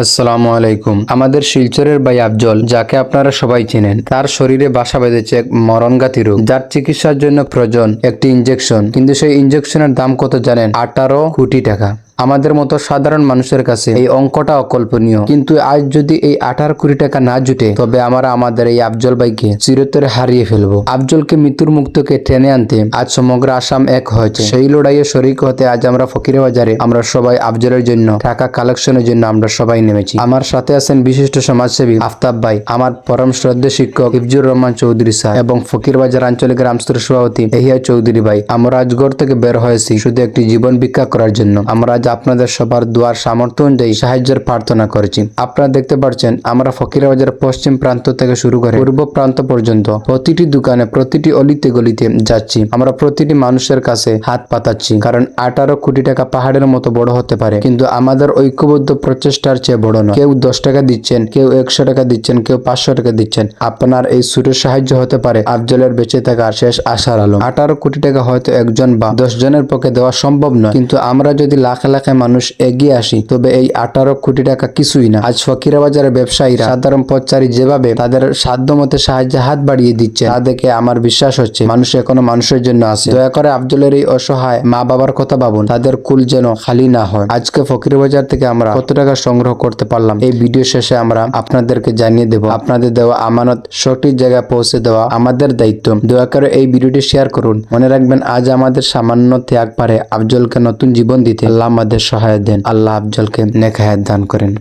আসসালামু আলাইকুম। আমাদের শিলচরের ভাই আফজল, যাকে আপনারা সবাই চেনেন, তার শরীরে বাসা বেঁধেছে এক মরণঘাতী রোগ, যার চিকিৎসার জন্য প্রয়োজন একটি ইনজেকশন। কিন্তু সেই ইনজেকশনের দাম কত জানেন? 18 কোটি টাকা। আমাদের মতো সাধারণ মানুষের কাছে এই অঙ্কটা অকল্পনীয়, কিন্তু আজ যদি এই 18 কোটি টাকা না জুটে, তবে আমরা আমাদের এই আফজল ভাইকে চিরতরে হারিয়ে ফেলবো। আফজলকে মৃত্যুর মুখ থেকে টেনে আনতে আজ সমগ্র আসাম এক হয়েছে। সেই লড়াইয়ে শরিক হতে আজ আমরা ফকিরের বাজারে আমরা সবাই আফজলের জন্য টাকা কালেকশনের জন্য আমরা সবাই নেমেছি। আমার সাথে আছেন বিশিষ্ট সমাজসেবী আফতাব ভাই, আমার পরম শ্রদ্ধেয় শিক্ষক হিফজুর রহমান চৌধুরী স্যার এবং ফকিরবাজার আঞ্চলিক রামস্তর সভাপতি এহিয়া চৌধুরী ভাই। আমরা আজ ঘর থেকে বের হয়েছি শুধু একটি জীবন ভিক্ষা করার জন্য। আমরা আজ আপনাদের সবার দুয়ার সামর্থ্য অনুযায়ী সাহায্যের প্রার্থনা করেছি। আপনারা দেখতে পাচ্ছেন আমরা ফকিরবাজারের পশ্চিম প্রান্ত থেকে শুরু করে পূর্ব প্রান্ত পর্যন্ত প্রতিটি দোকানে, প্রতিটি অলিতে গলিতে যাচ্ছি। আমরা প্রতিটি মানুষের কাছে হাত পাতাচ্ছি, কারণ 18 কোটি টাকা পাহাড়ের মতো বড় হতে পারে, কিন্তু আমাদের ঐক্যবদ্ধ প্রচেষ্টার চেয়ে বড় নয়। কেউ 10 টাকা দিচ্ছেন, কেউ 100 টাকা দিচ্ছেন, কেউ 500 টাকা দিচ্ছেন। আপনার এই ছোট সাহায্য হতে পারে আফজলের বেঁচে থাকার শেষ আশার আলো। 18 কোটি টাকা হয়তো একজন বা 10 জনের পক্ষে দেওয়া সম্ভব নয়, কিন্তু আমরা যদি লাখে লাখে মানুষ এগিয়ে আসি, তবে এই 18 কোটি টাকা কিছুই না। আজ ফকিরাবাজারের ব্যবসায়ীরা, সাধারণ পথচারী যেভাবে তাদের সাধ্য মতে সাহায্যে হাত বাড়িয়ে দিচ্ছে, তা দেখে আমার বিশ্বাস হচ্ছে মানুষ এখনো মানুষের জন্য আছে। দয়া করে আফজলের এই অসহায় মা বাবার কথা ভাবুন, তাদের কুল যেন খালি না হয়। আজকে ফকিরবাজার থেকে আমরা কত টাকা সংগ্রহ করতে পারলাম, এই ভিডিও শেষে আমরা আপনাদেরকে জানিয়ে দেব। আপনাদের দেওয়া আমানত সঠিক জায়গায় পৌঁছে দেওয়া আমাদের দায়িত্ব। দয়া করে এই ভিডিওটি শেয়ার করুন। মনে রাখবেন, আজ আমাদের সামান্য ত্যাগ পারে আফজলকে নতুন জীবন দিতে। আল্লাহ আমাদের সহায় দেন। আল্লাহ আফজলকে নেক হায়াত দান করেন।